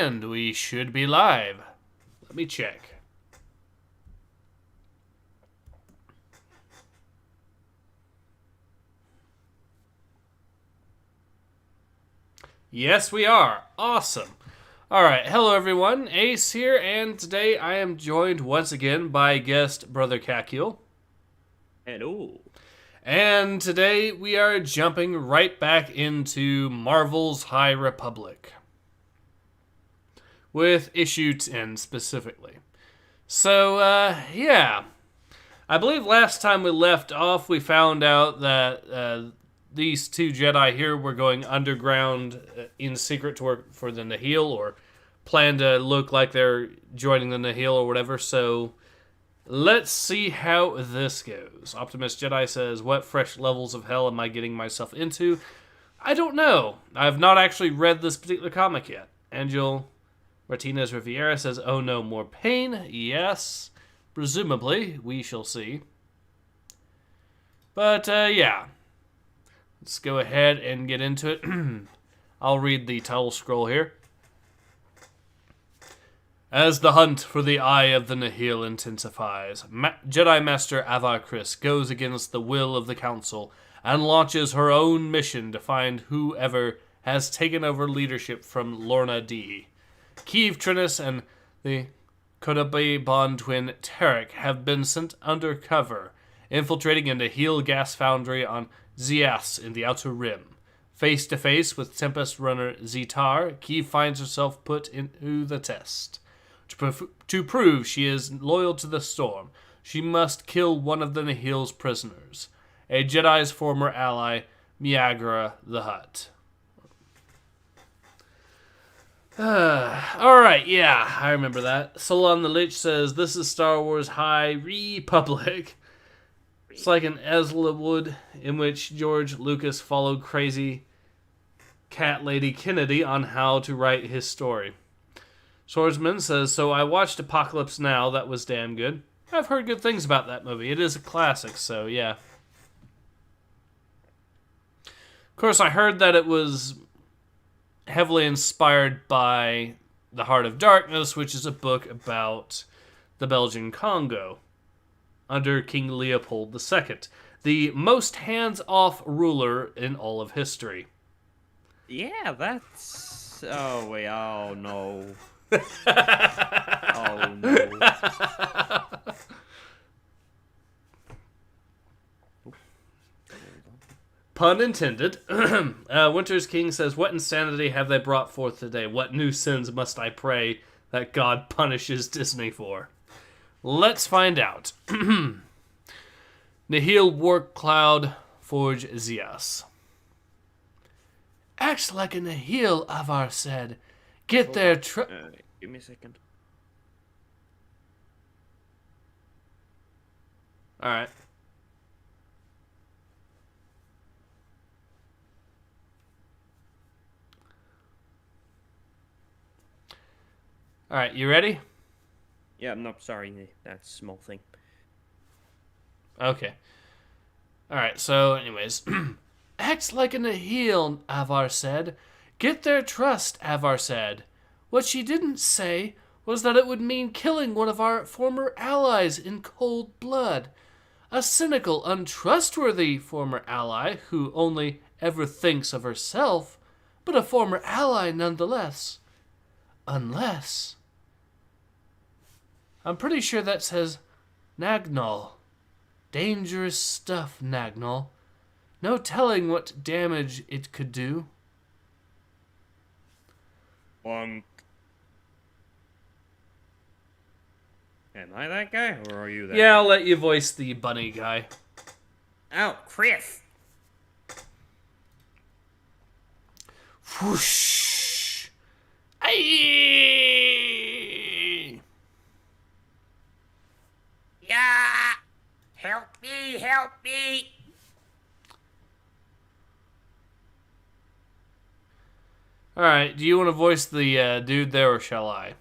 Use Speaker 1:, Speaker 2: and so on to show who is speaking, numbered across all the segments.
Speaker 1: And we should be live. Let me check. Yes, we are. Awesome. Alright, hello everyone. Ace here, and today I am joined once again by guest Brother Kalkyl.
Speaker 2: Hello.
Speaker 1: And today we are jumping right back into Marvel's High Republic. With issue 10 specifically. So, yeah. I believe last time we left off, we found out that these two Jedi here were going underground in secret to work for the Nihil, or plan to look like they're joining the Nihil or whatever. So, let's see how this goes. Optimus Jedi says, what fresh levels of hell am I getting myself into? I don't know. I've not actually read this particular comic yet. Angel Martinez Riviera says, oh no, more pain? Yes. Presumably. We shall see. But, yeah. Let's go ahead and get into it. I'll read the title scroll here. As the hunt for the Eye of the Nihil intensifies, Jedi Master Avar Kriss goes against the will of the Council and launches her own mission to find whoever has taken over leadership from Lorna D. Keeve Trinnis and the Kodabi Bond twin Tarek have been sent undercover, infiltrating a Nihil gas foundry on Zias in the Outer Rim. Face to face with Tempest runner Zitar, Keeve finds herself put into the test. To prove she is loyal to the Storm, she must kill one of the Nihil's prisoners, a Jedi's former ally, Miagra the Hutt. Alright, yeah, I remember that. Solon the Lich says, this is Star Wars High Republic. It's like an Ezra Wood in which George Lucas followed crazy cat lady Kennedy on how to write his story. Swordsman says, so I watched Apocalypse Now, that was damn good. I've heard good things about that movie. It is a classic, so yeah. Of course, I heard that it was heavily inspired by The Heart of Darkness, which is a book about the Belgian Congo under King Leopold II, the most hands-off ruler in all of history.
Speaker 2: Yeah, that's... Oh, wait, oh no. Oh no.
Speaker 1: Pun intended. Winter's King says, what insanity have they brought forth today? What new sins must I pray that God punishes Disney for? Let's find out. Nihil War Cloud Forge Zias. Acts like a Nihil, Avar said. Get there,
Speaker 2: Give me a second.
Speaker 1: Alright. Alright, you ready?
Speaker 2: Yeah, no, sorry, that's a small thing.
Speaker 1: Okay. Alright, so anyways. Acts like a Nihil, Avar said. Get their trust, Avar said. What she didn't say was that it would mean killing one of our former allies in cold blood. A cynical, untrustworthy former ally who only ever thinks of herself, but a former ally nonetheless. Unless... I'm pretty sure that says Nagnal. Dangerous stuff, Nagnal. No telling what damage it could do.
Speaker 2: Bonk. Am I that guy, or are you that
Speaker 1: Yeah,
Speaker 2: guy?
Speaker 1: I'll let you voice the bunny guy.
Speaker 2: Oh, Chris.
Speaker 1: Whoosh. Aye.
Speaker 2: Yeah! Help me, help me!
Speaker 1: Alright, do you want to voice the dude there, or shall I?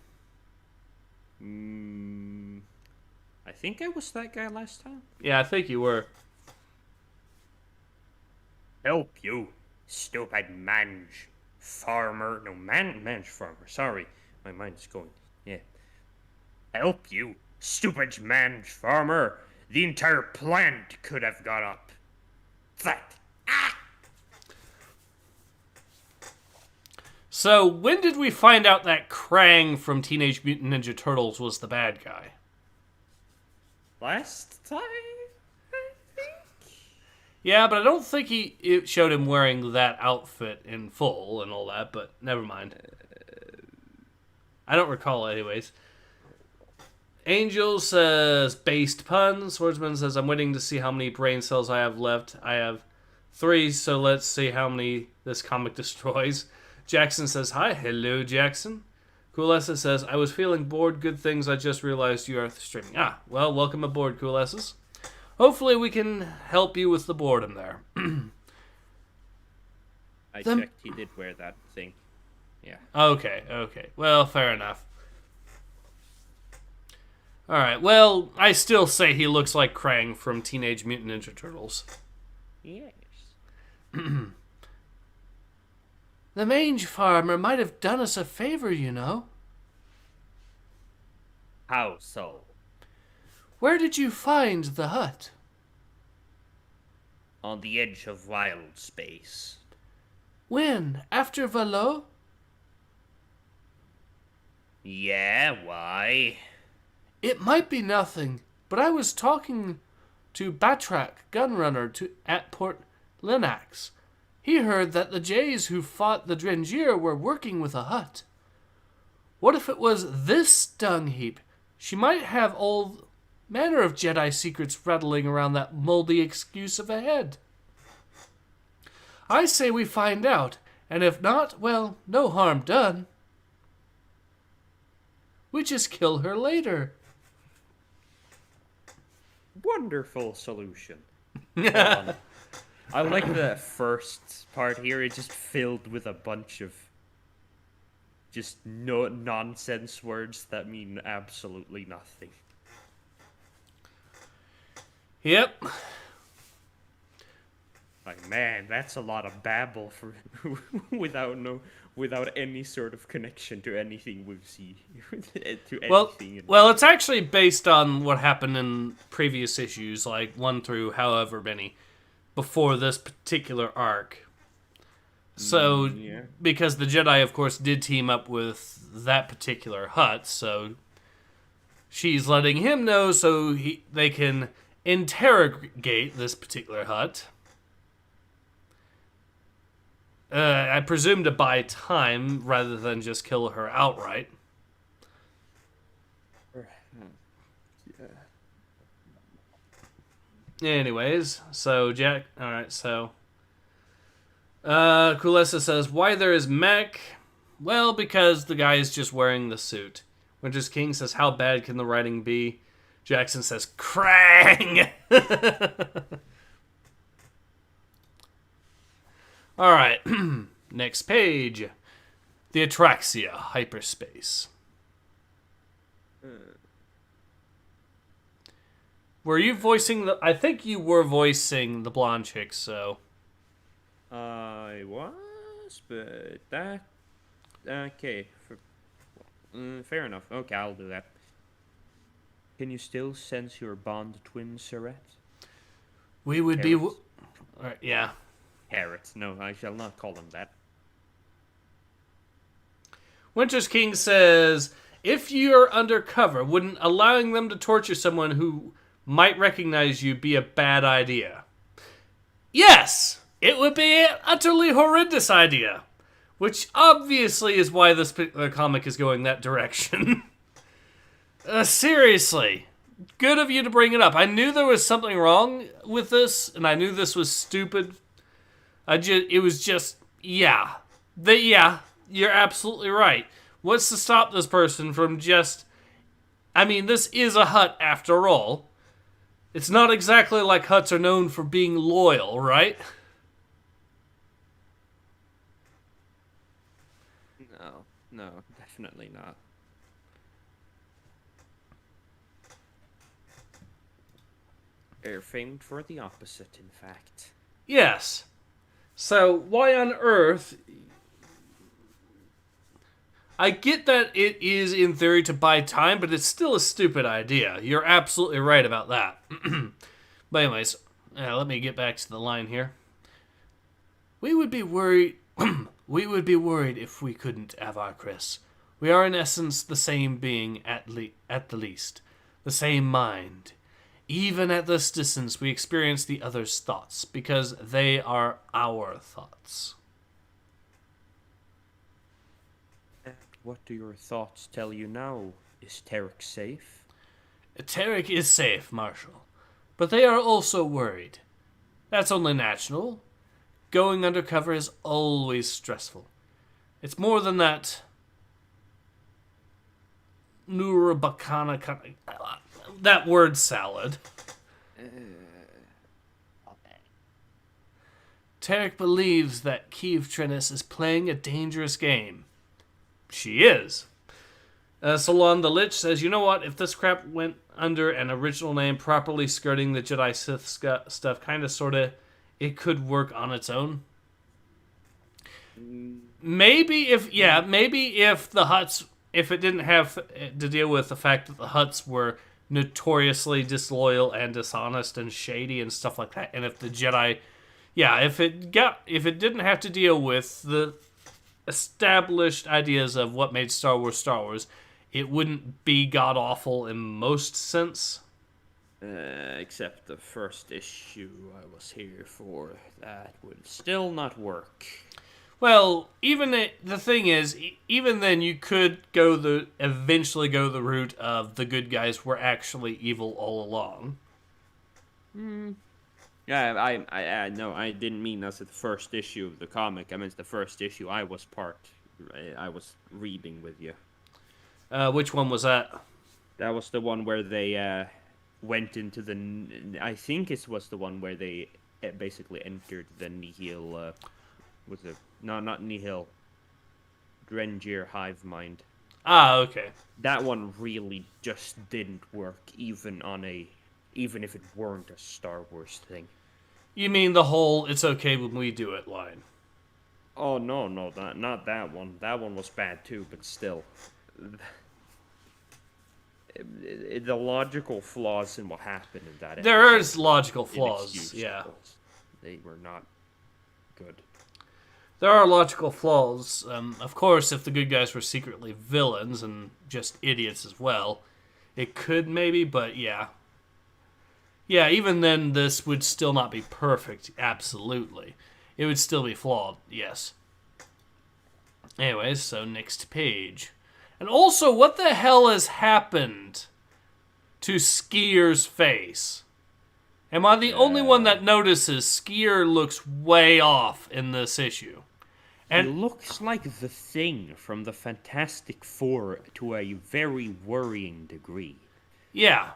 Speaker 2: I think I was that guy last time.
Speaker 1: Yeah, I think you were.
Speaker 2: Help you, stupid mange farmer. No, mange farmer, sorry. my mind's going. Yeah. Help you, stupid man farmer. The entire plant could have got up. That.
Speaker 1: So, when did we find out that Krang from Teenage Mutant Ninja Turtles was the bad guy?
Speaker 2: Last time, I think?
Speaker 1: Yeah, but I don't think it showed him wearing that outfit in full and all that, but never mind. I don't recall anyways. Angel says, based puns. Swordsman says, I'm waiting to see how many brain cells I have left. I have 3, so let's see how many this comic destroys. Jackson says, hi. Hello, Jackson. Coolessa says, I was feeling bored. Good things. I just realized you are streaming. Ah, well, welcome aboard, Coolessas. Hopefully we can help you with the boredom there.
Speaker 2: I checked, he did wear that thing. Yeah.
Speaker 1: Okay. Well, fair enough. Alright, well, I still say he looks like Krang from Teenage Mutant Ninja Turtles.
Speaker 2: Yes.
Speaker 1: The mange farmer might have done us a favor, you know.
Speaker 2: How so?
Speaker 1: Where did you find the hut?
Speaker 2: On the edge of wild space.
Speaker 1: When? After Valo?
Speaker 2: Yeah, why?
Speaker 1: It might be nothing, but I was talking to Batrak, gunrunner at Port Linux. He heard that the Jays who fought the Drengier were working with a hut. What if it was this dung heap? She might have all manner of Jedi secrets rattling around that moldy excuse of a head. I say we find out, and if not, well, no harm done. We just kill her later.
Speaker 2: Wonderful solution. I like the first part here. It's just filled with a bunch of just no nonsense words that mean absolutely nothing.
Speaker 1: Yep.
Speaker 2: Like, man, that's a lot of babble for without any sort of connection to anything we've seen.
Speaker 1: Well, it's actually based on what happened in previous issues, like 1 through however many, before this particular arc. So, because the Jedi, of course, did team up with that particular hut, so she's letting him know so they can interrogate this particular hut. I presume to buy time rather than just kill her outright. Anyways, so Jack... Alright, so... Kulessa says, why there is mech? Well, because the guy is just wearing the suit. Winter's King says, how bad can the writing be? Jackson says, Krang! Alright, next page. The Atraxia, hyperspace. Were you voicing the... I think you were voicing the blonde chick, so...
Speaker 2: I was, but that... Okay, fair enough. Okay, I'll do that. Can you still sense your bond twin, Surette?
Speaker 1: We would
Speaker 2: Parrots.
Speaker 1: be... yeah.
Speaker 2: Parrot. No, I shall not call them that.
Speaker 1: Winter's King says, if you're undercover, wouldn't allowing them to torture someone who might recognize you be a bad idea? Yes! It would be an utterly horrendous idea. Which obviously is why this particular comic is going that direction. Seriously. Good of you to bring it up. I knew there was something wrong with this, and I knew this was stupid. It was just, yeah. You're absolutely right. What's to stop this person from just... I mean, this is a hut after all. It's not exactly like huts are known for being loyal, right?
Speaker 2: No, definitely not. They're famed for the opposite, in fact.
Speaker 1: Yes. So, why on earth... I get that it is, in theory, to buy time, but it's still a stupid idea. You're absolutely right about that. But anyways, let me get back to the line here. We would be worried. We would be worried if we couldn't, Avar Chris. We are in essence the same being at the least, the same mind. Even at this distance, we experience the other's thoughts because they are our thoughts.
Speaker 2: And what do your thoughts tell you now? Is Tarek safe?
Speaker 1: Tarek is safe, Marshal, but they are also worried. That's only natural. Going undercover is always stressful. It's more than that. Nurabakana, that word salad. Tarek believes that Kiev Trinis is playing a dangerous game. She is. Salon the Lich says, you know what? If this crap went under an original name properly skirting the Jedi Sith stuff, kind of, sort of, it could work on its own. Maybe if the Hutts, if it didn't have to deal with the fact that the Hutts were notoriously disloyal and dishonest and shady and stuff like that, and if the Jedi, if it didn't have to deal with the established ideas of what made Star Wars, it wouldn't be god-awful in most sense.
Speaker 2: Except the first issue I was here for, that would still not work.
Speaker 1: Well, the thing is, even then, you could eventually go the route of the good guys were actually evil all along.
Speaker 2: Yeah, I didn't mean that's the first issue of the comic. I meant the first issue I was reading with you.
Speaker 1: Which one was that?
Speaker 2: That was the one where they went into the. I think it was the one where they basically entered the Nihil. Not Nihil. Drengier hive mind.
Speaker 1: Ah, okay.
Speaker 2: That one really just didn't work, even if it weren't a Star Wars thing.
Speaker 1: You mean the whole "it's okay when we do it" line?
Speaker 2: Oh no, not that one. That one was bad too, but still. The logical flaws in what happened in that.
Speaker 1: There is logical flaws, yeah.
Speaker 2: They were not good.
Speaker 1: There are logical flaws. Of course, if the good guys were secretly villains and just idiots as well, it could maybe, but yeah. Yeah, even then, this would still not be perfect, absolutely. It would still be flawed, yes. Anyways, so next page. And also, what the hell has happened to Skier's face? Am I the only one that notices Skier looks way off in this issue?
Speaker 2: And he looks like the Thing from the Fantastic Four to a very worrying degree.
Speaker 1: Yeah.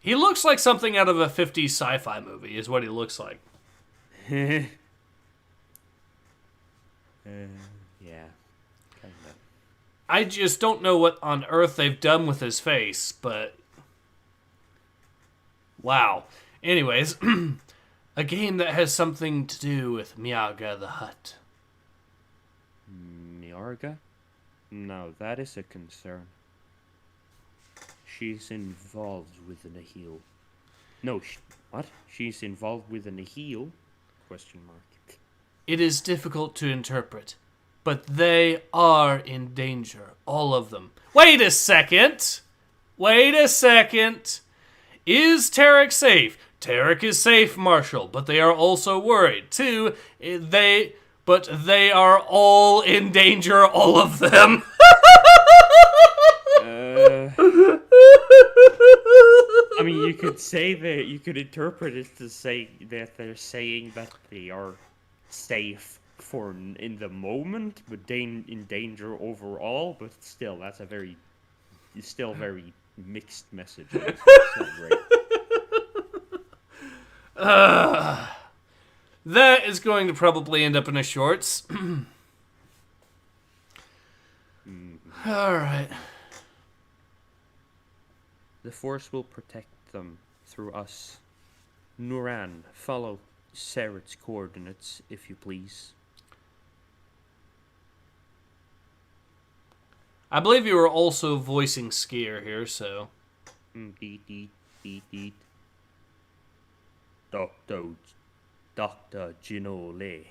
Speaker 1: He looks like something out of a 50s sci-fi movie, is what he looks like.
Speaker 2: Yeah.
Speaker 1: I just don't know what on earth they've done with his face, but... Wow. Anyways, a game that has something to do with Miarga the Hutt.
Speaker 2: Miarga? No, that is a concern. She's involved with the Nihil. No, what? She's involved with the Nihil? Question mark. It
Speaker 1: is difficult to interpret. But they are in danger, all of them. Wait a second! Is Tarek safe? Tarek is safe, Marshal, but they are also worried, too. They are all in danger, all of them.
Speaker 2: I mean, you could interpret it to say that they're saying that they are safe in the moment, but in danger overall. But still, that's a very mixed message. It's not great.
Speaker 1: That is going to probably end up in a shorts. Alright.
Speaker 2: The Force will protect them through us. Nuran, follow Saret's coordinates, if you please.
Speaker 1: I believe you were also voicing Skier here, so...
Speaker 2: Deet, deet, deet, deet. Dr. Ginole.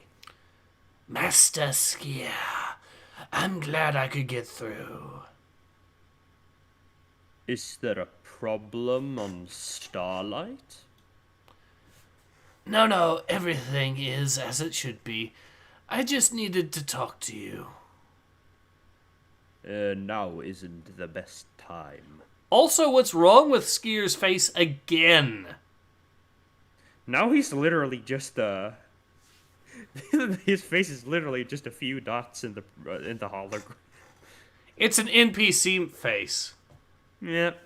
Speaker 1: Master Skier, I'm glad I could get through.
Speaker 2: Is there a problem on Starlight?
Speaker 1: No, everything is as it should be. I just needed to talk to you.
Speaker 2: Now isn't the best time.
Speaker 1: Also, what's wrong with Skier's face again?
Speaker 2: Now he's literally just his face is literally just a few dots in the hologram.
Speaker 1: It's an NPC face.
Speaker 2: Yep.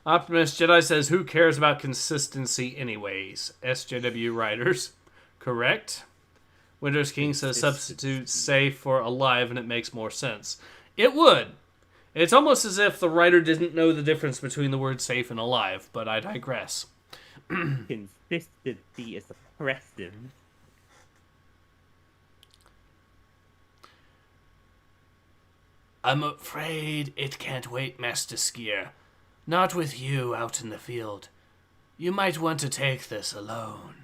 Speaker 1: Optimist Jedi says, who cares about consistency anyways? SJW writers. Correct. Winter's King says, substitute safe for alive and it makes more sense. It would. It's almost as if the writer didn't know the difference between the word safe and alive, but I digress.
Speaker 2: Consistency is oppressive.
Speaker 1: I'm afraid it can't wait, Master Skier. Not with you out in the field. You might want to take this alone.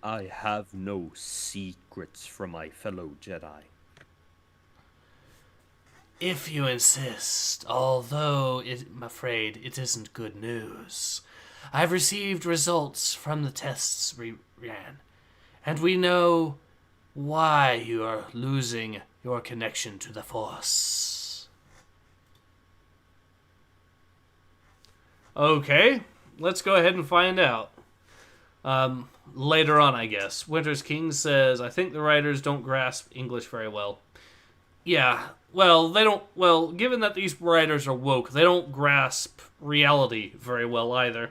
Speaker 2: I have no secrets from my fellow Jedi.
Speaker 1: If you insist, although I'm afraid it isn't good news. I've received results from the tests we ran, and we know why you are losing your connection to the Force. Okay, let's go ahead and find out. Later on, I guess. Winter's King says, I think the writers don't grasp English very well. Yeah, well, they don't... Well, given that these writers are woke, they don't grasp reality very well either.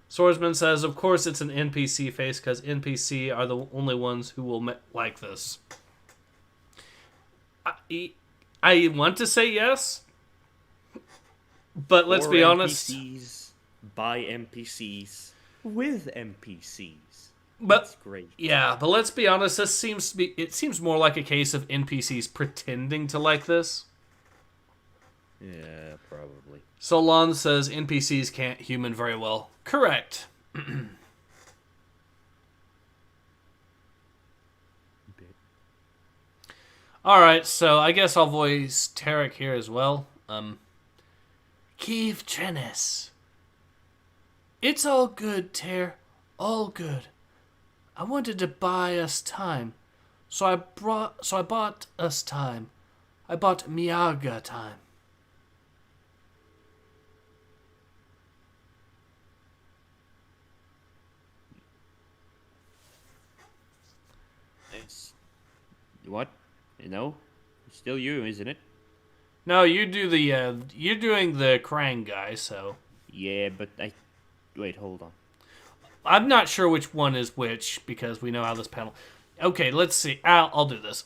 Speaker 1: Swordsman says, of course it's an NPC face, because NPC are the only ones who will like this. I want to say yes, but let's be honest.
Speaker 2: NPCs by NPCs with NPCs.
Speaker 1: But
Speaker 2: that's great.
Speaker 1: Yeah, but let's be honest. This seems to be. It seems more like a case of NPCs pretending to like this.
Speaker 2: Yeah, probably.
Speaker 1: Solon says NPCs can't human very well. Correct. All right, so I guess I'll voice Tarek here as well. Keeve Trennis. It's all good, Ter. All good. I wanted to buy us time, so I bought us time. I bought Miaga time.
Speaker 2: It's what? No, it's still you, isn't it?
Speaker 1: No, you do the. You're doing the Krang guy, so.
Speaker 2: Yeah, but wait, hold on.
Speaker 1: I'm not sure which one is which because we know how this panel. Okay, let's see. I'll do this.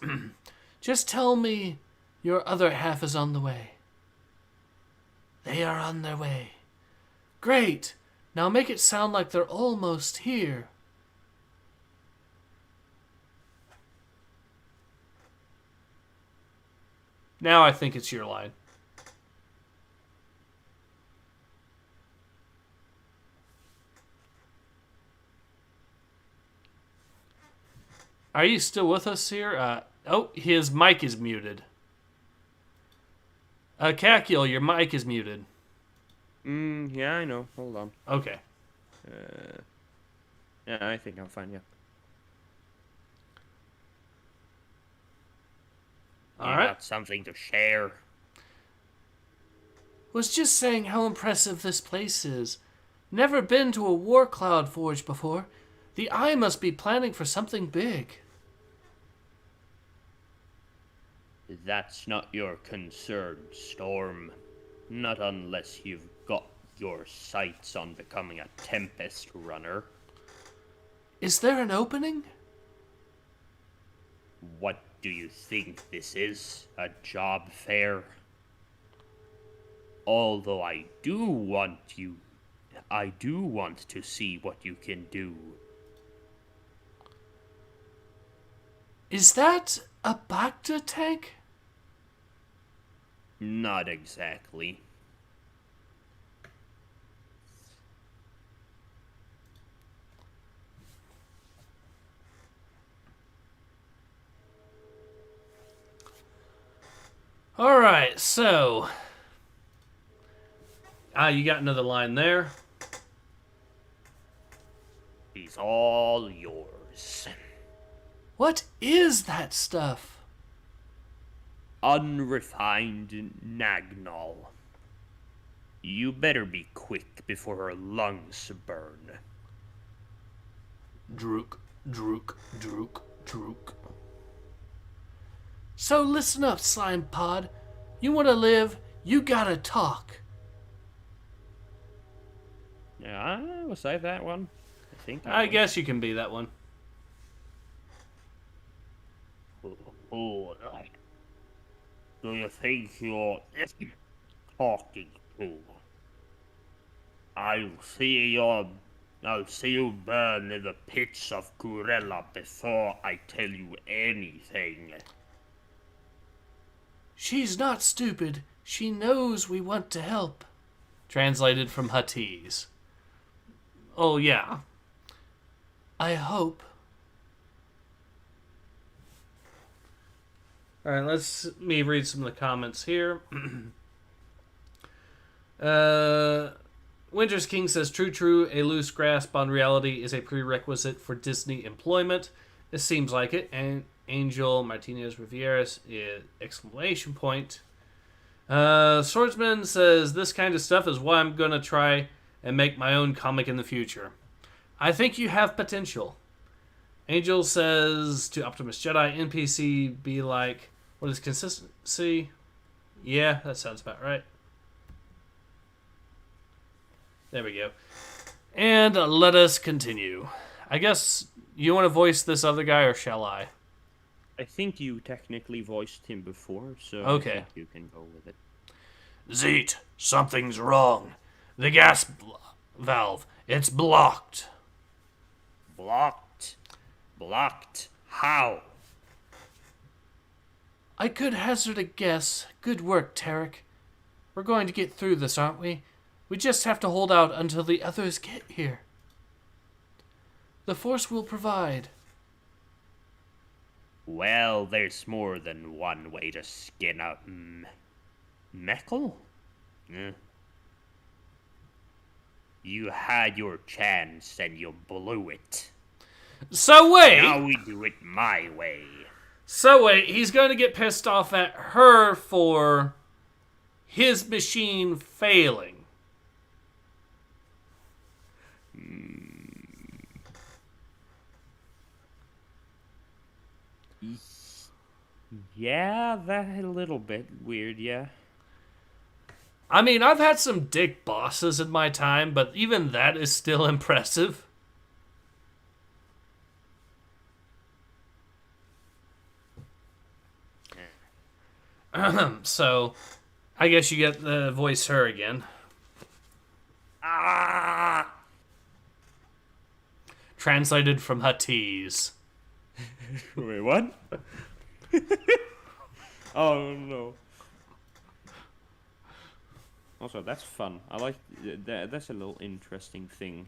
Speaker 1: Just tell me your other half is on the way. They are on their way. Great. Now make it sound like they're almost here. Now I think it's your line. Are you still with us here? Oh, his mic is muted. Kalkyl, your mic is muted.
Speaker 2: Yeah, I know. Hold on.
Speaker 1: Okay.
Speaker 2: Yeah, I think I'm fine, yeah.
Speaker 1: All right.
Speaker 2: Got something to share.
Speaker 1: Was just saying how impressive this place is. Never been to a war cloud forge before. The Eye must be planning for something big.
Speaker 2: That's not your concern, Storm. Not unless you've got your sights on becoming a Tempest Runner.
Speaker 1: Is there an opening?
Speaker 2: What do you think this is? A job fair? Although I do want you I do want to see what you can do.
Speaker 1: Is that a Bacta tank?
Speaker 2: Not exactly.
Speaker 1: Alright, so... you got another line there.
Speaker 2: He's all yours.
Speaker 1: What is that stuff?
Speaker 2: Unrefined Nagnol. You better be quick before her lungs burn.
Speaker 1: Drook, drook, drook, drook. So listen up, slime pod. You want to live, you gotta talk.
Speaker 2: Yeah, was I that one? I think
Speaker 1: I guess you can be that one.
Speaker 2: Oh, do you think you're talking to? I'll see you burn in the pits of Kurella before I tell you anything.
Speaker 1: She's not stupid. She knows we want to help. Translated from Huttese. Oh, yeah. I hope. Alright, me read some of the comments here. Winter's King says, true, a loose grasp on reality is a prerequisite for Disney employment. It seems like it. And Angel Martinez Rivieras, exclamation point. Swordsman says, this kind of stuff is why I'm going to try and make my own comic in the future. I think you have potential. Angel says to Optimus Jedi, NPC be like, what is consistency? Yeah, that sounds about right. There we go. And let us continue. I guess you want to voice this other guy, or shall I?
Speaker 2: I think you technically voiced him before, so
Speaker 1: okay.
Speaker 2: I think you can go with it.
Speaker 1: Zeet, something's wrong. The gas valve, it's blocked.
Speaker 2: Blocked? Blocked? How?
Speaker 1: I could hazard a guess. Good work, Tarek. We're going to get through this, aren't we? We just have to hold out until the others get here. The Force will provide.
Speaker 2: Well, there's more than one way to skin a Meckel? You had your chance and you blew it.
Speaker 1: So wait!
Speaker 2: Now we do it my way.
Speaker 1: So wait, he's going to get pissed off at her for his machine failing.
Speaker 2: Yeah, that a little bit weird, yeah.
Speaker 1: I mean, I've had some dick bosses in my time, but even that is still impressive. So, I guess you get to voice her again.
Speaker 2: Ah!
Speaker 1: Translated from Huttese.
Speaker 2: Wait, what? Oh no. Also, that's fun. I like that. That's a little interesting thing.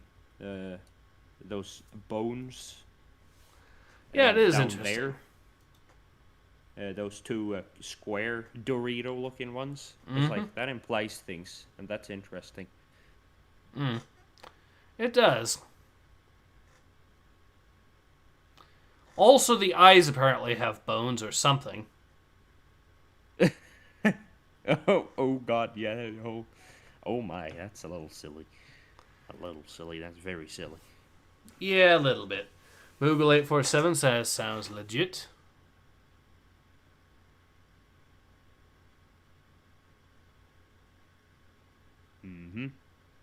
Speaker 2: Those bones.
Speaker 1: Yeah, it is
Speaker 2: down
Speaker 1: interesting.
Speaker 2: There. Those two square Dorito-looking ones. It's like that implies things, and that's interesting.
Speaker 1: It does. Also, the eyes apparently have bones or something.
Speaker 2: Oh God, yeah. Oh my, that's a little silly. A little silly. That's very silly.
Speaker 1: Yeah, a little bit. Moogle847 says, sounds legit.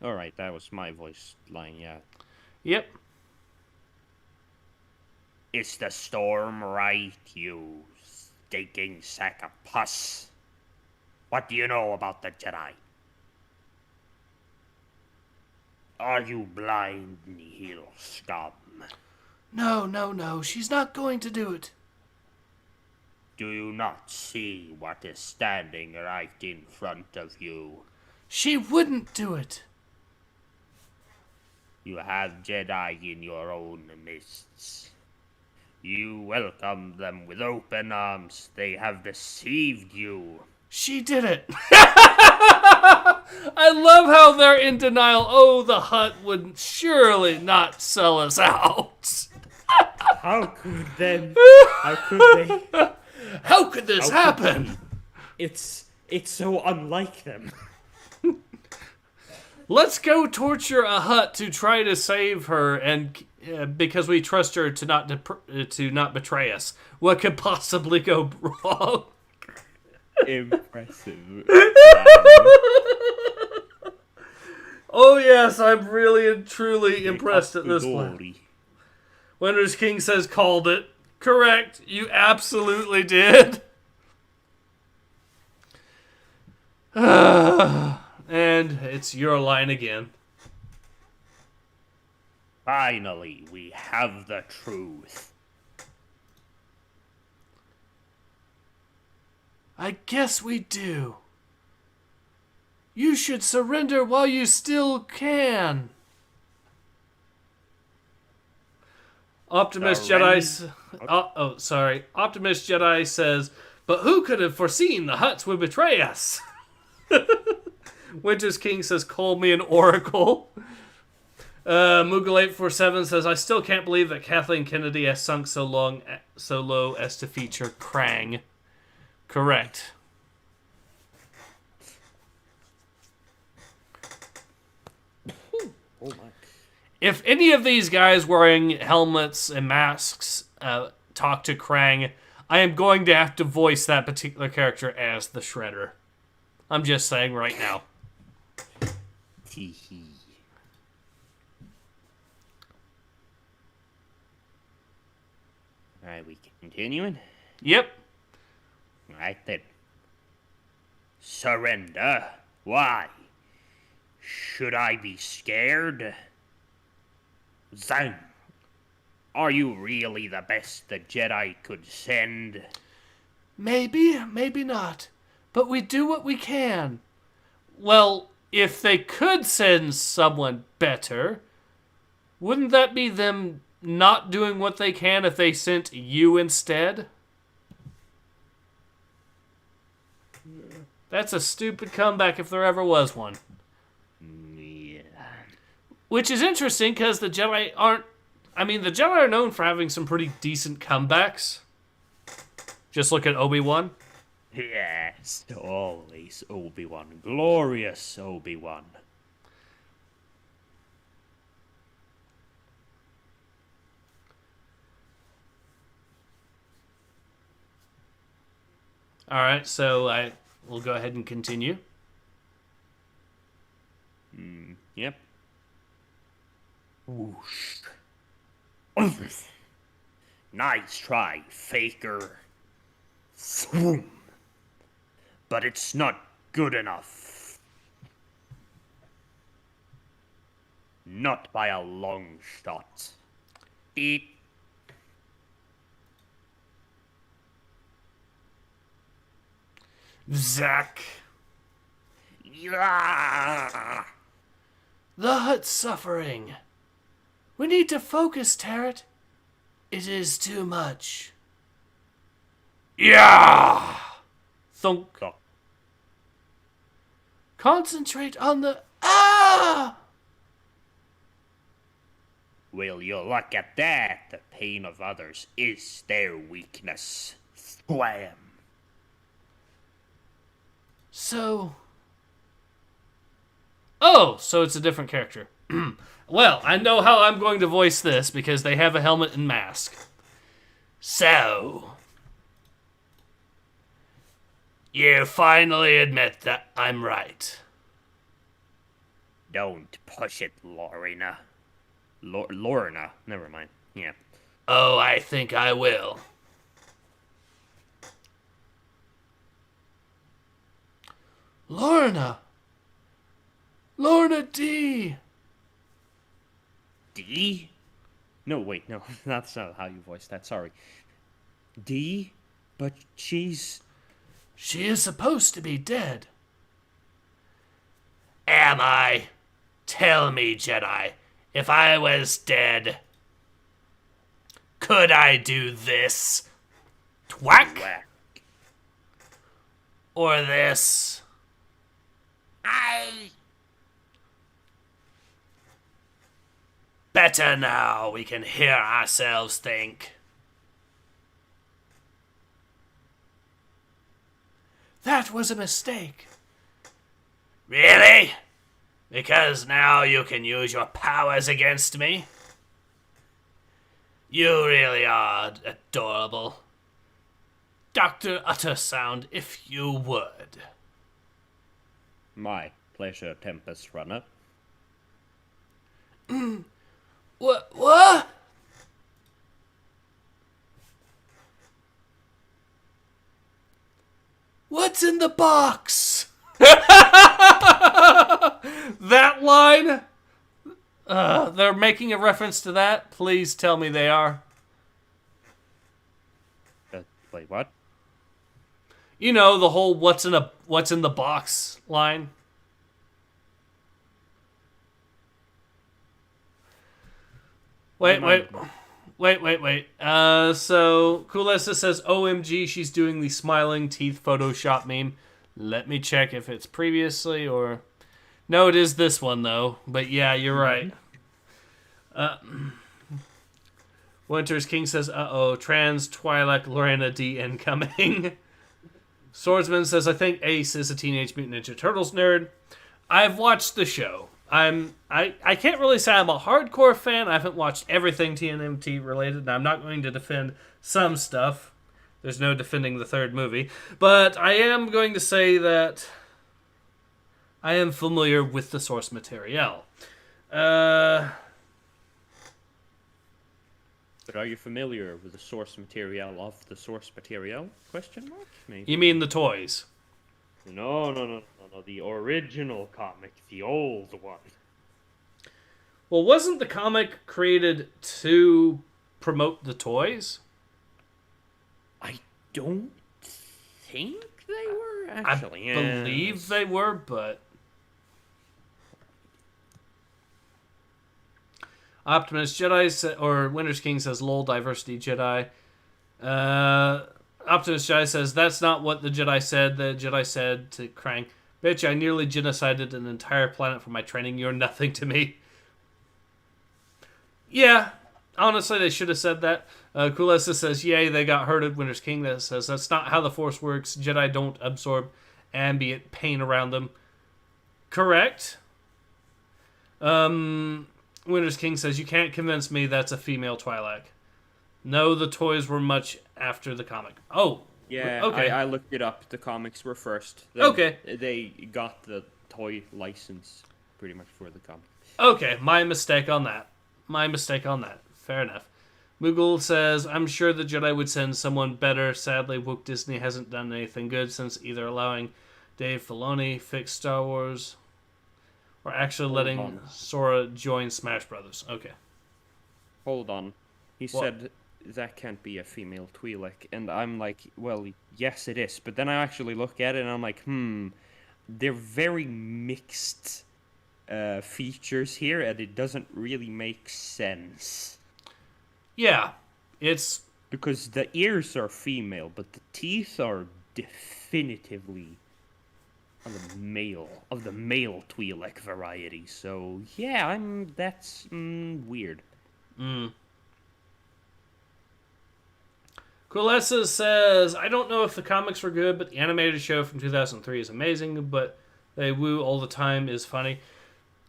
Speaker 2: Alright, that was my voice line, yeah.
Speaker 1: Yep.
Speaker 2: Is the storm right, you stinking sack of pus? What do you know about the Jedi? Are you blind, Nihil scum?
Speaker 1: No, she's not going to do it.
Speaker 2: Do you not see what is standing right in front of you?
Speaker 1: She wouldn't do it.
Speaker 2: You have Jedi in your own midst. You welcome them with open arms. They have deceived you.
Speaker 1: She did it. I love how they're in denial. Oh, the Hutt would surely not sell us out.
Speaker 2: How could they? How could they?
Speaker 1: How could this happen?
Speaker 2: It's so unlike them.
Speaker 1: Let's go torture a Hutt to try to save her, and because we trust her to not betray us. What could possibly go wrong?
Speaker 2: Impressive.
Speaker 1: Oh yes, I'm really and truly impressed at this point. Winter's King says called it. Correct. You absolutely did. And it's your line again.
Speaker 2: Finally, we have the truth.
Speaker 1: I guess we do. You should surrender while you still can. Optimus Jedi says, but who could have foreseen the Hutts would betray us? Winter's King says, call me an oracle. Moogle847 says, I still can't believe that Kathleen Kennedy has sunk so low as to feature Krang. Correct.
Speaker 2: Oh my.
Speaker 1: If any of these guys wearing helmets and masks talk to Krang, I am going to have to voice that particular character as the Shredder. I'm just saying right now.
Speaker 2: Tee-hee. Alright, we continuing?
Speaker 1: Yep.
Speaker 2: Alright then. Surrender? Why? Should I be scared? Zang, are you really the best the Jedi could send?
Speaker 1: Maybe, maybe not. But we do what we can. Well, if they could send someone better, wouldn't that be them not doing what they can if they sent you instead? That's a stupid comeback if there ever was one.
Speaker 2: Yeah.
Speaker 1: Which is interesting because the Jedi aren't... I mean, the Jedi are known for having some pretty decent comebacks. Just look at Obi-Wan.
Speaker 2: Yes, always Obi-Wan. Glorious Obi-Wan.
Speaker 1: Alright, so we'll go ahead and continue.
Speaker 2: Yep. Whoosh. Nice try, faker. Swoom. But it's not good enough. Not by a long shot. Eat.
Speaker 1: Zack.
Speaker 2: Yeah.
Speaker 1: The Hutt's suffering. We need to focus, Tarrant. It is too much. Yeah! Thunk. Concentrate on the... Ah!
Speaker 2: Will you look at that? The pain of others is their weakness. Wham!
Speaker 1: So... Oh, so it's a different character. Well, I know how I'm going to voice this because they have a helmet and mask. So... You finally admit that I'm right.
Speaker 2: Don't push it, Lorna. Lorna. Never mind. Yeah.
Speaker 1: Oh, I think I will. Lorna! Lorna D!
Speaker 2: D? No, wait, no, that's not how you voice that, sorry. D? But she's...
Speaker 1: She is supposed to be dead. Am I? Tell me, Jedi, if I was dead, could I do this? Thwack?
Speaker 2: Whack.
Speaker 1: Or this? Better now, we can hear ourselves think. That was a mistake. Really? Because now you can use your powers against me? You really are adorable. Dr. Uttersound, if you would.
Speaker 2: My pleasure, Tempest Runner.
Speaker 1: What? What's in the box? That line? They're making a reference to that? Please tell me they are.
Speaker 2: Wait, what?
Speaker 1: You know, the whole what's in the box line. Wait. So Kulessa says, OMG, she's doing the smiling teeth Photoshop meme. Let me check if it's previously or... No, it is this one, though. But yeah, you're right. Winter's King says, uh-oh, trans Twi'lek Lorena D incoming. Swordsman says, I think Ace is a Teenage Mutant Ninja Turtles nerd. I've watched the show. I can't really say I'm a hardcore fan. I haven't watched everything TNMT related, and I'm not going to defend some stuff. There's no defending the third movie. But I am going to say that I am familiar with the source material.
Speaker 2: But are you familiar with the source material of the source material? Question mark? Maybe.
Speaker 1: You mean the toys?
Speaker 2: No. The original comic, the old one.
Speaker 1: Well, wasn't the comic created to promote the toys?
Speaker 2: I don't think they were, actually.
Speaker 1: I believe they were, but... Optimus Jedi, or Winter's King says, lol, diversity Jedi. Optimus Jedi says, that's not what the Jedi said. The Jedi said to Krang, bitch, I nearly genocided an entire planet for my training. You're nothing to me. Yeah, honestly, they should have said that. Kulessa says, yay, they got hurted. Winter's King that says, that's not how the Force works. Jedi don't absorb ambient pain around them. Correct. Winter's King says, you can't convince me that's a female Twi'lek. No, the toys were much after the comic. Oh,
Speaker 2: yeah,
Speaker 1: okay.
Speaker 2: I looked it up. The comics were first.
Speaker 1: Okay.
Speaker 2: They got the toy license pretty much for the comic.
Speaker 1: Okay, my mistake on that. Fair enough. Moogle says, I'm sure the Jedi would send someone better. Sadly, woke Disney hasn't done anything good since either allowing Dave Filoni fix Star Wars or actually letting Sora join Smash Brothers. Okay.
Speaker 2: Hold on. He said that can't be a female Twi'lek. And I'm like, well, yes it is. But then I actually look at it and I'm like, they're very mixed features here, and it doesn't really make sense.
Speaker 1: Yeah, it's...
Speaker 2: Because the ears are female, but the teeth are definitively of the male Twi'lek variety. So, yeah, that's weird.
Speaker 1: Kulessa says, I don't know if the comics were good, but the animated show from 2003 is amazing, but they woo all the time is funny.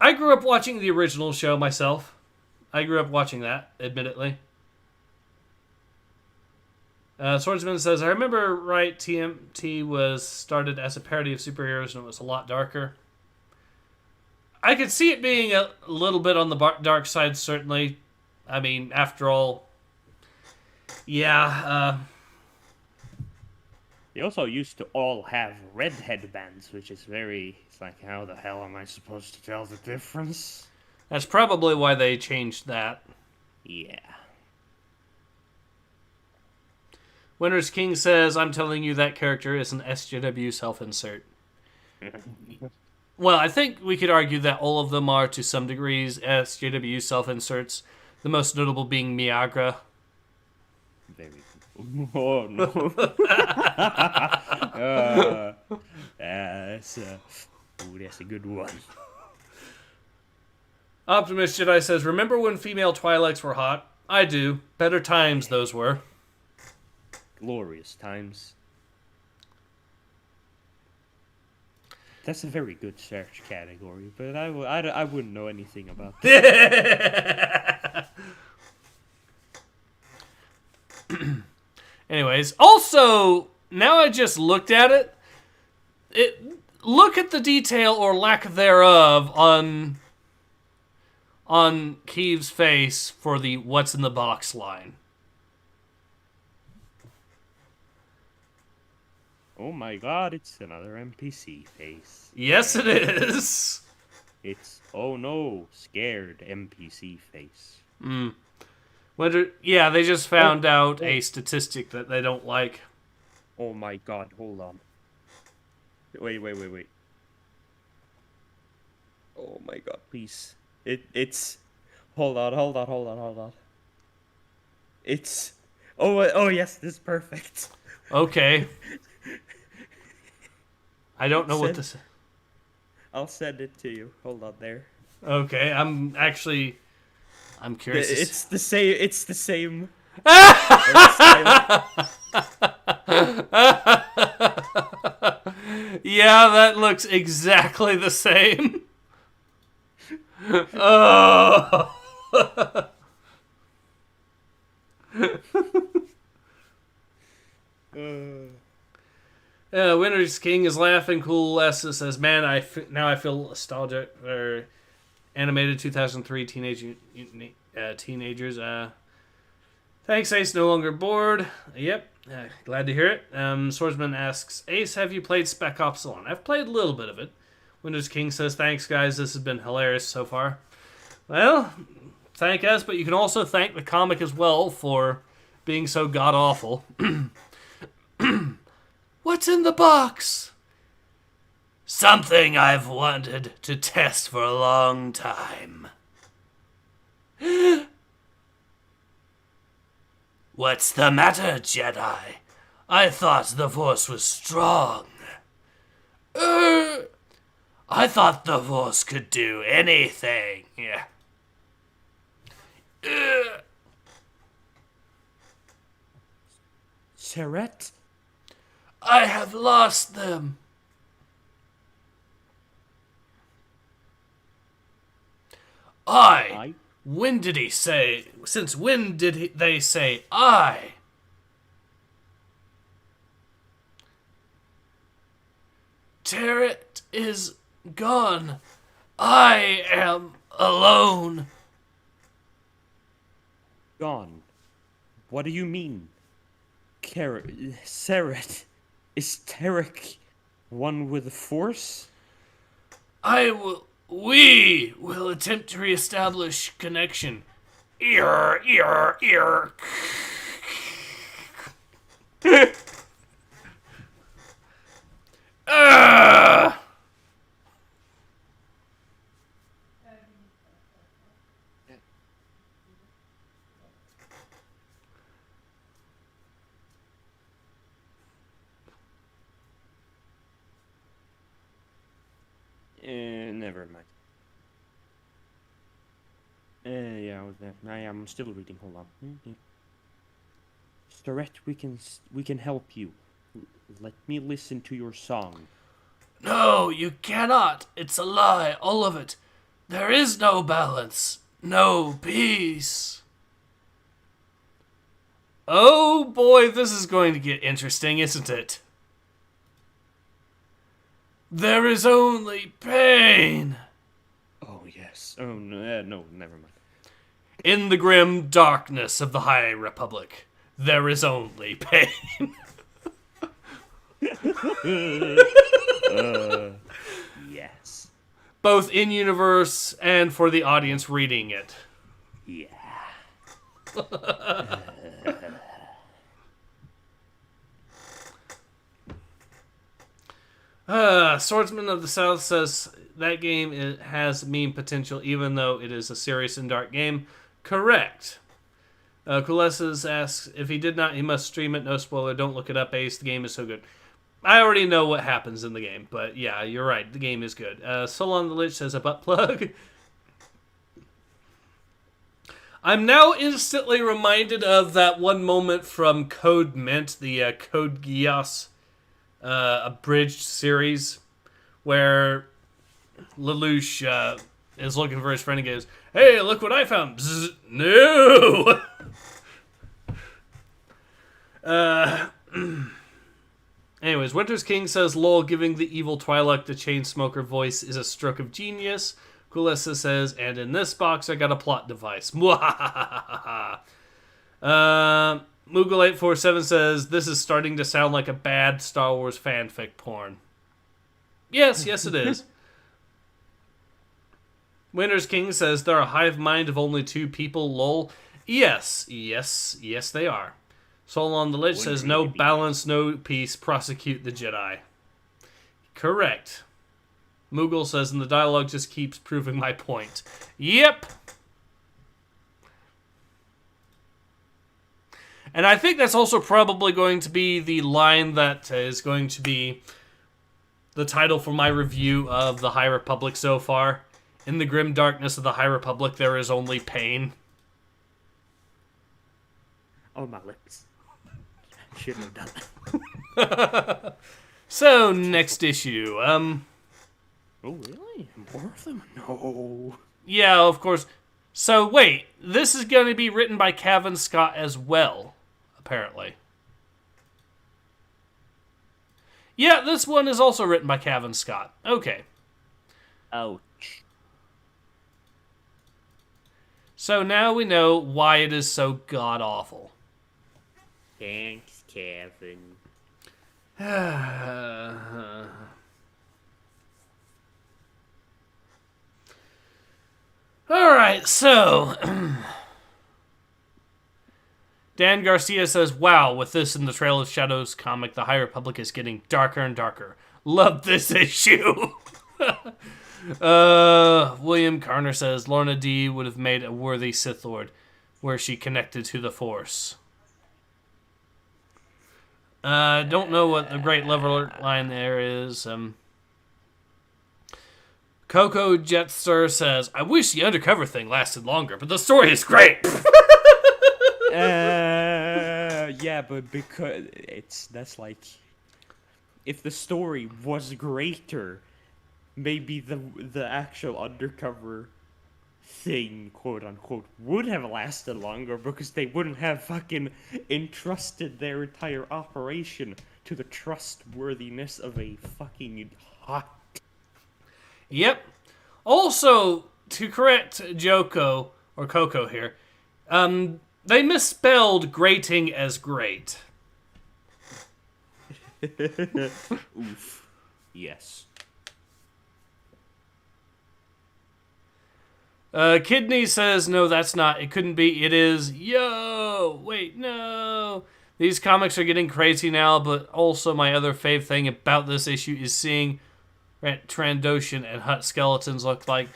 Speaker 1: I grew up watching the original show myself. I grew up watching that, admittedly. Swordsman says, I remember right, TMT was started as a parody of superheroes and it was a lot darker. I could see it being a little bit on the dark side, certainly. I mean, after all, yeah.
Speaker 2: They also used to all have red headbands, which is very... It's like, how the hell am I supposed to tell the difference?
Speaker 1: That's probably why they changed that.
Speaker 2: Yeah.
Speaker 1: Winter's King says, I'm telling you that character is an SJW self-insert. Well, I think we could argue that all of them are, to some degrees, SJW self-inserts. The most notable being Miagra.
Speaker 2: Very good. Oh, no. That's a good one.
Speaker 1: Optimist Jedi says, remember when female Twi'leks were hot? I do. Better times those were.
Speaker 2: Glorious times. That's a very good search category, but I wouldn't know anything about that.
Speaker 1: Anyways, also, now I just looked at it. Look at the detail or lack thereof on Keeve's face for the "What's in the box" line.
Speaker 2: Oh my god, it's another NPC face.
Speaker 1: Yes, it is.
Speaker 2: It's, oh no, scared NPC face.
Speaker 1: Yeah, they just found out a statistic that they don't like.
Speaker 2: Oh my god, hold on. Wait. Oh my god, please. It's... Hold on. It's... Oh yes, this is perfect.
Speaker 1: Okay. I don't know what this is.
Speaker 2: I'll send it to you. Hold on there.
Speaker 1: Okay, I'm curious.
Speaker 2: It's the same.
Speaker 1: Yeah, that looks exactly the same. Oh. Winter's King is laughing. Cool Lessa says, man, now I feel nostalgic for animated 2003 teenagers. Thanks, Ace. No longer bored. Yep. Glad to hear it. Swordsman asks, Ace, have you played Spec Ops Alone? I've played a little bit of it. Winter's King says, thanks, guys. This has been hilarious so far. Well, thank us, but you can also thank the comic as well for being so god-awful. What's in the box? Something I've wanted to test for a long time. What's the matter, Jedi? I thought the Force was strong. I thought the Force could do anything.
Speaker 2: Charette?
Speaker 1: I have lost them. When did he say? Since when did they say I? Tarrant is gone. I am alone.
Speaker 2: Gone? What do you mean? Seret? Is Tarek one with the Force?
Speaker 1: We will attempt to reestablish connection. Ear.
Speaker 2: Never mind. Yeah, I was there. I am still reading. Hold on. Starette, we can help you. Let me listen to your song.
Speaker 1: No, you cannot. It's a lie, all of it. There is no balance, no peace. Oh boy, this is going to get interesting, isn't it? There is only pain.
Speaker 2: Oh, yes. Oh, no, never mind.
Speaker 1: In the grim darkness of the High Republic, there is only pain.
Speaker 2: Yes.
Speaker 1: both in universe and for the audience reading it.
Speaker 2: Yeah.
Speaker 1: Swordsman of the South says that game has meme potential, even though it is a serious and dark game. Correct. Kuleses asks, if he did not, he must stream it. No spoiler. Don't look it up, Ace. The game is so good. I already know what happens in the game, but yeah, you're right. The game is good. Solon the Lich says a butt plug. I'm now instantly reminded of that one moment from Code Mint, the Code Geass abridged series, where Lelouch is looking for his friend and goes, "Hey, look what I found!" Bzz, no! Anyways, Winter's King says, lol, giving the evil Twi'lek the Chainsmoker voice is a stroke of genius. Kulessa says, and in this box I got a plot device. Moogle847 says, this is starting to sound like a bad Star Wars fanfic porn. Yes it is. Winter's King says, they're a hive mind of only 2 people, lol. Yes, they are. Solon the Lich says, no balance, no peace, prosecute the Jedi. Correct. Moogle says, and the dialogue just keeps proving my point. Yep. And I think that's also probably going to be the line that is going to be the title for my review of the High Republic so far. In the grim darkness of the High Republic, there is only pain.
Speaker 2: Oh, my lips. Shouldn't have done that.
Speaker 1: So, next issue.
Speaker 2: Oh, really? More of them? No.
Speaker 1: Yeah, of course. So, wait. This is going to be written by Cavan Scott as well, apparently. Yeah, this one is also written by Cavan Scott. Okay.
Speaker 2: Ouch.
Speaker 1: So now we know why it is so god-awful.
Speaker 2: Thanks, Kevin.
Speaker 1: Alright, so... Dan Garcia says, wow, with this in the Trail of Shadows comic, the High Republic is getting darker and darker. Love this issue! William Carner says, Lorna D would have made a worthy Sith Lord, where she connected to the Force. Don't know what the great level line there is. Coco Jetster says, I wish the undercover thing lasted longer, but the story is great!
Speaker 2: Yeah, but because that's like, if the story was greater, maybe the actual undercover thing, quote unquote, would have lasted longer because they wouldn't have fucking entrusted their entire operation to the trustworthiness of a fucking hot.
Speaker 1: Yep. Also, to correct Joko, or Coco here, they misspelled grating as great.
Speaker 2: Oof. Yes.
Speaker 1: Kidney says, no, that's not. It couldn't be. It is. Yo! Wait, no. These comics are getting crazy now, but also my other fave thing about this issue is seeing Trandoshan and Hutt skeletons look like.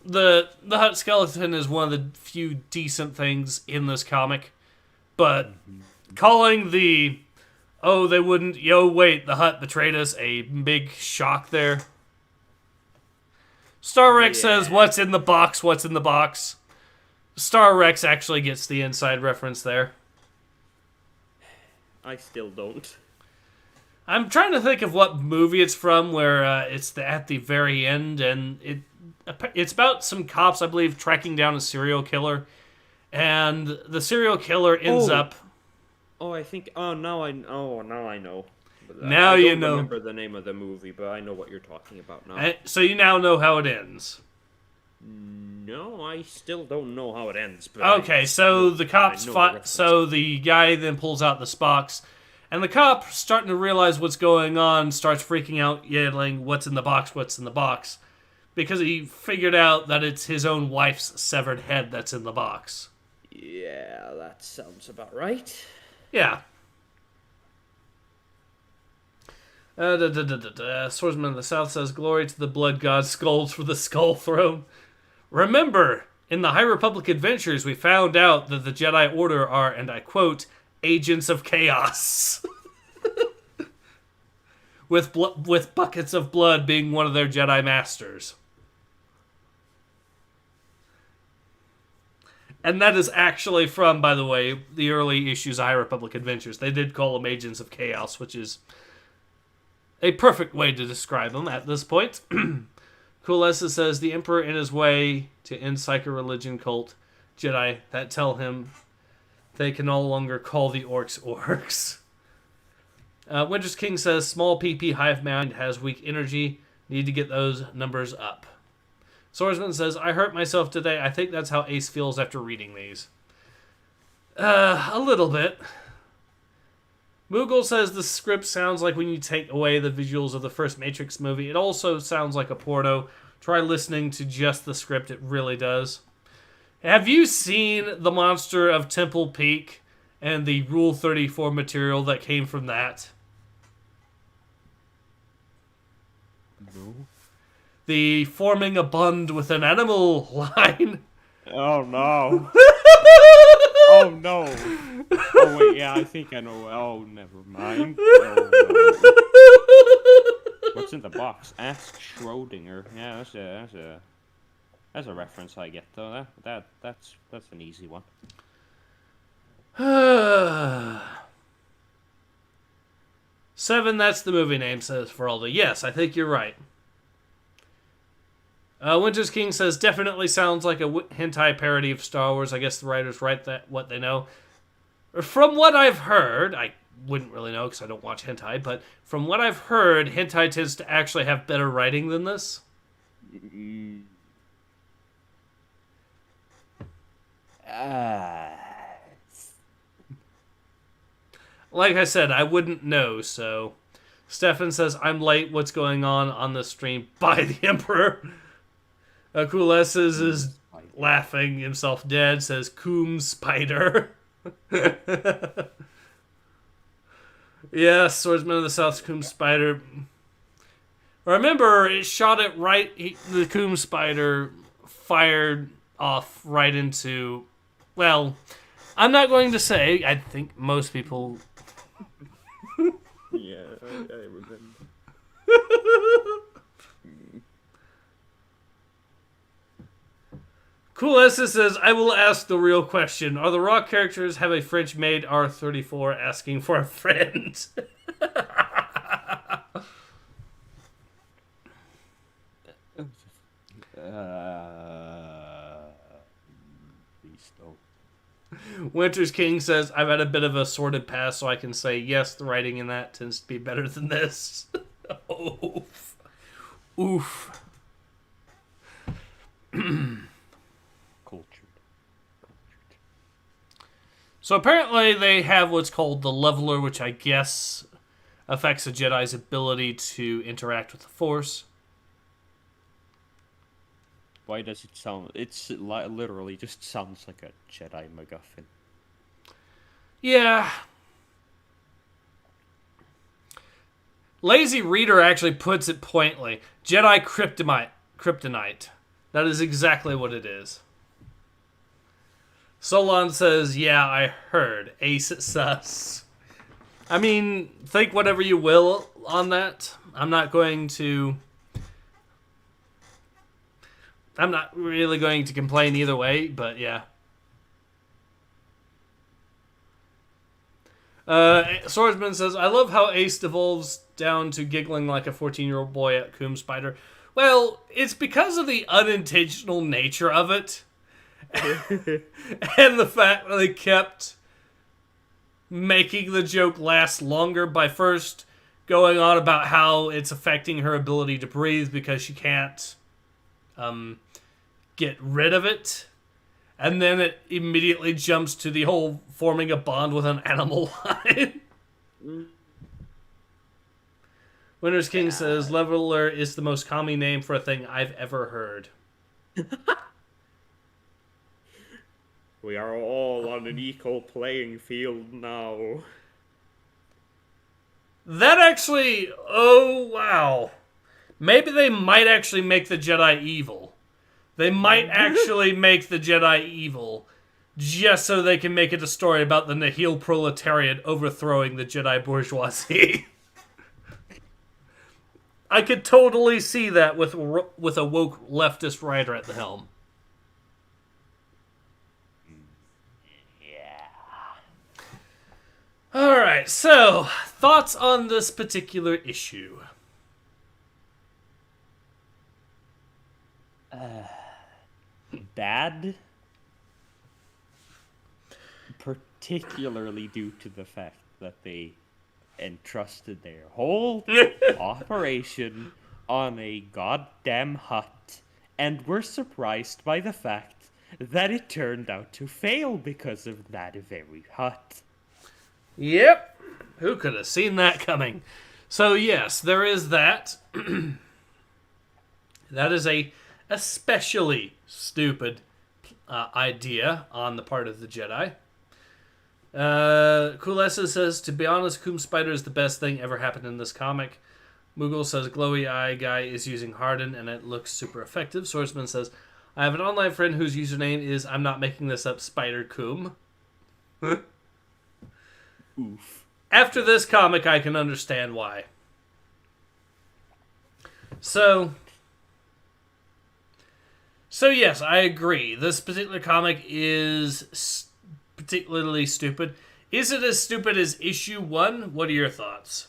Speaker 1: The Hutt skeleton is one of the few decent things in this comic, but calling the, oh, they wouldn't, wait, the Hutt betrayed us, a big shock there. Star Rex says, what's in the box, what's in the box? Star Rex actually gets the inside reference there.
Speaker 2: I still don't.
Speaker 1: I'm trying to think of what movie it's from, where it's at the very end, and it's about some cops, I believe, tracking down a serial killer, and the serial killer ends up.
Speaker 2: Oh, I think. Now I know.
Speaker 1: Now
Speaker 2: I
Speaker 1: you
Speaker 2: don't
Speaker 1: know.
Speaker 2: remember the name of the movie, but I know what you're talking about now.
Speaker 1: So you now know how it ends.
Speaker 2: No, I still don't know how it ends. But
Speaker 1: Okay, so the cops fight. So the guy then pulls out the Spocks, and the cop, starting to realize what's going on, starts freaking out, yelling, "What's in the box? What's in the box?" because he figured out that it's his own wife's severed head that's in the box.
Speaker 2: Yeah, that sounds about right.
Speaker 1: Yeah. Swordsman of the South says, "Glory to the blood god, skulls for the skull throne." Remember, in the High Republic Adventures, we found out that the Jedi Order are, and I quote, agents of chaos. with buckets of blood being one of their Jedi masters. And that is actually from, by the way, the early issues of High Republic Adventures. They did call them agents of chaos, which is a perfect way to describe them at this point. Coolessa says, the Emperor in his way to end psycho-religion cult Jedi that tell him they can no longer call the orcs orcs. Winter's King says, small PP hive mind has weak energy. Need to get those numbers up. Swordsman says, I hurt myself today. I think that's how Ace feels after reading these. A little bit. Moogle says the script sounds like when you take away the visuals of the first Matrix movie. It also sounds like a porno. Try listening to just the script. It really does. Have you seen The Monster of Temple Peak and the Rule 34 material that came from that?
Speaker 2: No.
Speaker 1: The forming a bond with an animal line.
Speaker 2: Oh no. Oh no. Oh wait, yeah, I think I know. Oh, never mind. Oh, no. What's in the box? Ask Schrodinger. Yeah, that's a reference I get though. That's an easy one.
Speaker 1: 7, that's the movie name, says Feralda. Yes, I think you're right. Winter's King says, definitely sounds like a hentai parody of Star Wars. I guess the writers write that what they know. From what I've heard, I wouldn't really know because I don't watch hentai, but from what I've heard, hentai tends to actually have better writing than this. Like I said, I wouldn't know, so... Stefan says, I'm late. What's going on this stream? By the Emperor. Coolesses is laughing himself dead, says, Coom Spider. Yes, Swordsman of the South's Coom Spider. Remember, it shot it right... the Coom Spider fired off right into... Well, I'm not going to say. I think most people...
Speaker 2: Yeah, I remember.
Speaker 1: Cool S says, I will ask the real question. Are the Rock characters have a French maid R34 asking for a friend?
Speaker 2: Please don't.
Speaker 1: Winter's King says, I've had a bit of a sordid past, so I can say, yes, the writing in that tends to be better than this. Oof. Oof.
Speaker 2: Cultured.
Speaker 1: So apparently they have what's called the Leveler, which I guess affects a Jedi's ability to interact with the Force.
Speaker 2: Why does it sound... It's literally just sounds like a Jedi MacGuffin.
Speaker 1: Yeah. Lazy Reader actually puts it pointedly. Jedi kryptonite. That is exactly what it is. Solon says, yeah, I heard. Ace sus. I mean, think whatever you will on that. I'm not really going to complain either way, but yeah. Swordsman says, I love how Ace devolves down to giggling like a 14-year-old boy at Coom Spider. Well, it's because of the unintentional nature of it. And the fact that they kept making the joke last longer by first going on about how it's affecting her ability to breathe because she can't get rid of it. And then it immediately jumps to the whole forming a bond with an animal line. Winter's King says, Leveler is the most common name for a thing I've ever heard.
Speaker 2: We are all on an equal playing field now.
Speaker 1: That actually... Oh, wow. Maybe they might actually make the Jedi evil. They might actually make the Jedi evil just so they can make it a story about the Nihil proletariat overthrowing the Jedi bourgeoisie. I could totally see that with a woke leftist writer at the helm. Alright, so, thoughts on this particular issue?
Speaker 2: Bad. Particularly due to the fact that they entrusted their whole operation on a goddamn hut, and were surprised by the fact that it turned out to fail because of that very hut.
Speaker 1: Yep. Who could have seen that coming? So yes, there is that. That is a especially stupid idea on the part of the Jedi. Kulesa says, to be honest, Coom Spider is the best thing ever happened in this comic. Moogle says, glowy eye guy is using Harden and it looks super effective. Swordsman says, I have an online friend whose username is, I'm not making this up, Spider Coom.
Speaker 2: Oof.
Speaker 1: After this comic, I can understand why. So yes, I agree. This particular comic is particularly stupid. Is it as stupid as issue 1? What are your thoughts?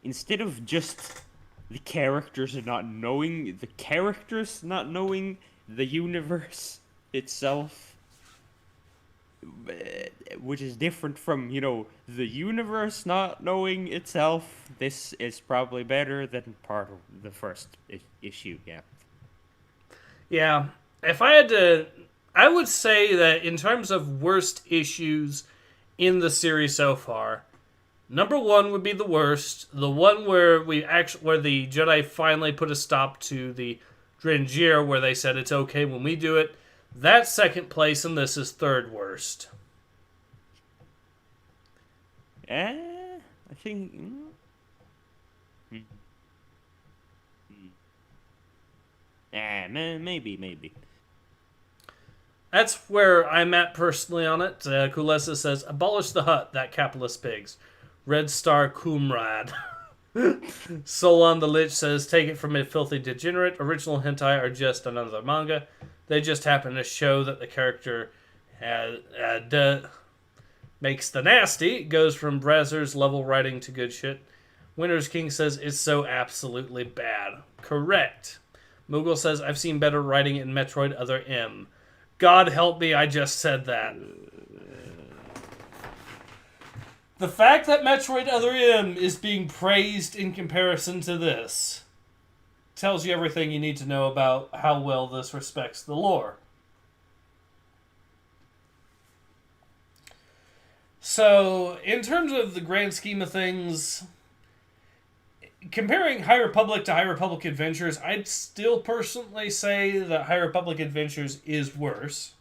Speaker 2: Instead of just the characters not knowing the universe itself, which is different from, the universe not knowing itself, this is probably better than part of the first issue, yeah.
Speaker 1: Yeah, if I had to, I would say that in terms of worst issues in the series so far, number 1 would be the worst. The one where where the Jedi finally put a stop to the Drangier, where they said it's okay when we do it. That's second place, and this is third worst.
Speaker 2: I think. Maybe.
Speaker 1: That's where I'm at personally on it. Kulesa says, abolish the hut, that capitalist pigs. Red Star Kumrad. Solon the Lich says, take it from a filthy degenerate. Original hentai are just another manga. They just happen to show that the character makes the nasty. Goes from Brazzers level writing to good shit. Winter's King says, it's so absolutely bad. Correct. Moogle says, I've seen better writing in Metroid Other M. God help me, I just said that. The fact that Metroid Other M is being praised in comparison to this tells you everything you need to know about how well this respects the lore. So, in terms of the grand scheme of things, comparing High Republic to High Republic Adventures, I'd still personally say that High Republic Adventures is worse.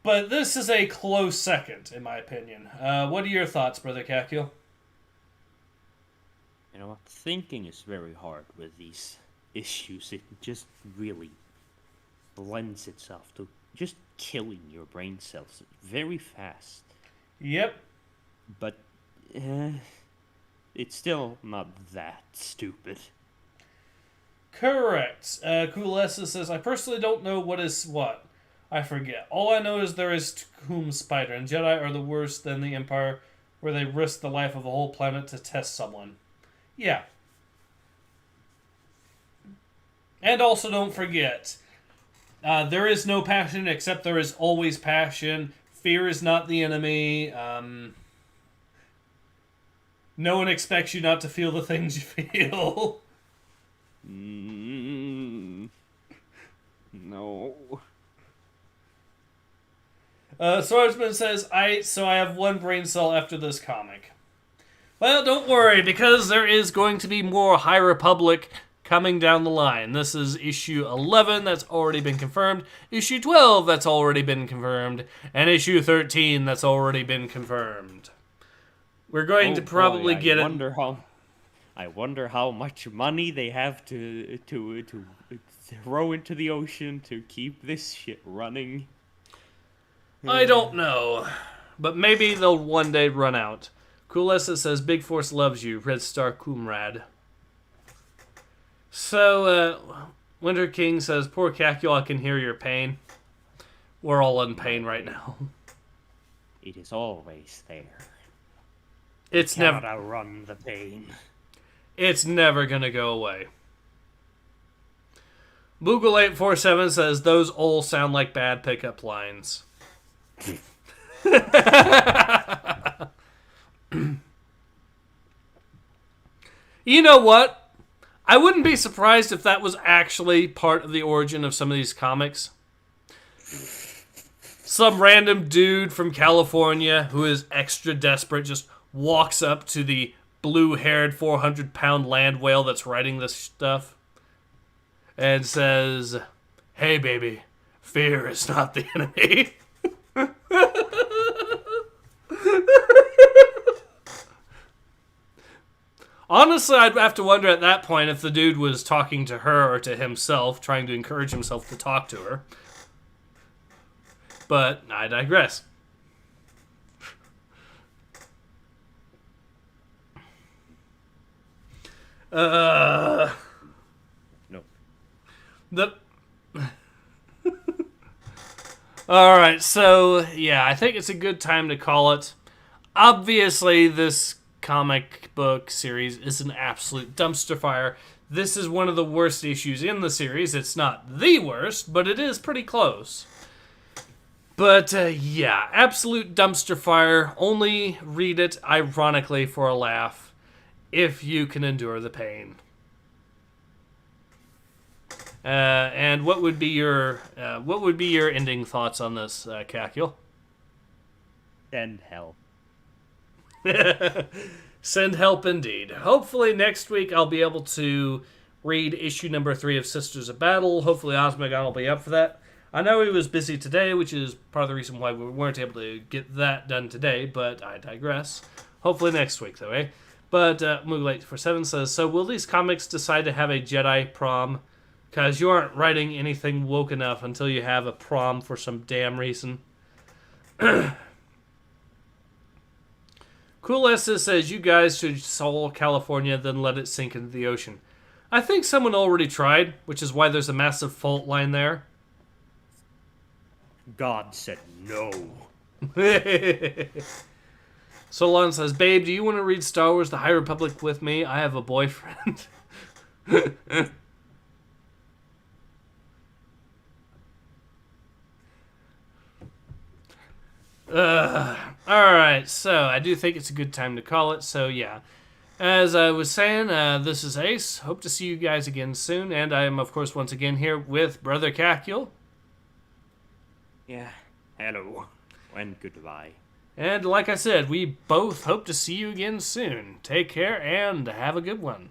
Speaker 1: But this is a close second, in my opinion. What are your thoughts, Brother Kalkyl?
Speaker 2: You know what? Thinking is very hard with these issues. It just really lends itself to just killing your brain cells very fast.
Speaker 1: Yep.
Speaker 2: But it's still not that stupid.
Speaker 1: Correct. Kulesa says, I personally don't know what is what. I forget. All I know is there is Coom Spider, and Jedi are the worst than the Empire, where they risk the life of the whole planet to test someone. Yeah. And also don't forget, there is no passion except there is always passion. Fear is not the enemy. No one expects you not to feel the things you feel.
Speaker 2: No.
Speaker 1: Swordsman says, so I have one brain cell after this comic. Well, don't worry, because there is going to be more High Republic coming down the line. This is issue 11, that's already been confirmed. Issue 12, that's already been confirmed. And issue 13, that's already been confirmed. We're going to probably get it.
Speaker 2: I wonder how much money they have to throw into the ocean to keep this shit running.
Speaker 1: I don't know, but maybe they'll one day run out. Coolessa says, Big Force loves you, Red Star Kumrad. So, Winter King says, poor Kalkyl, I can hear your pain. We're all in pain right now.
Speaker 2: It is always there.
Speaker 1: It's never
Speaker 2: outrun the pain.
Speaker 1: It's never gonna go away. Boogle847 says, those all sound like bad pickup lines. You know what? I wouldn't be surprised if that was actually part of the origin of some of these comics. Some random dude from California who is extra desperate just walks up to the blue-haired 400-pound land whale that's writing this stuff and says, hey, baby, fear is not the enemy. Honestly, I'd have to wonder at that point if the dude was talking to her or to himself, trying to encourage himself to talk to her. But I digress.
Speaker 2: No.
Speaker 1: Alright, so, yeah, I think it's a good time to call it. Obviously, this comic book series is an absolute dumpster fire. This is one of the worst issues in the series. It's not the worst, but it is pretty close. But, yeah, absolute dumpster fire. Only read it, ironically, for a laugh, if you can endure the pain. And what would be your ending thoughts on this, Kalkyl?
Speaker 2: Send help.
Speaker 1: Send help indeed. Hopefully next week I'll be able to read issue number 3 of Sisters of Battle. Hopefully Osmegon will be up for that. I know he was busy today, which is part of the reason why we weren't able to get that done today, but I digress. Hopefully next week, though, eh? But Mooglate47 says, so will these comics decide to have a Jedi prom? Because you aren't writing anything woke enough until you have a prom for some damn reason. Cool SS says, you guys should Sol California, then let it sink into the ocean. I think someone already tried, which is why there's a massive fault line there.
Speaker 2: God said no.
Speaker 1: Solon says, babe, do you want to read Star Wars The High Republic with me? I have a boyfriend. Alright, so I do think it's a good time to call it, so yeah. As I was saying, this is Ace. Hope to see you guys again soon, and I am, of course, once again here with Brother Kalkyl.
Speaker 2: Yeah, hello, and goodbye.
Speaker 1: And like I said, we both hope to see you again soon. Take care, and have a good one.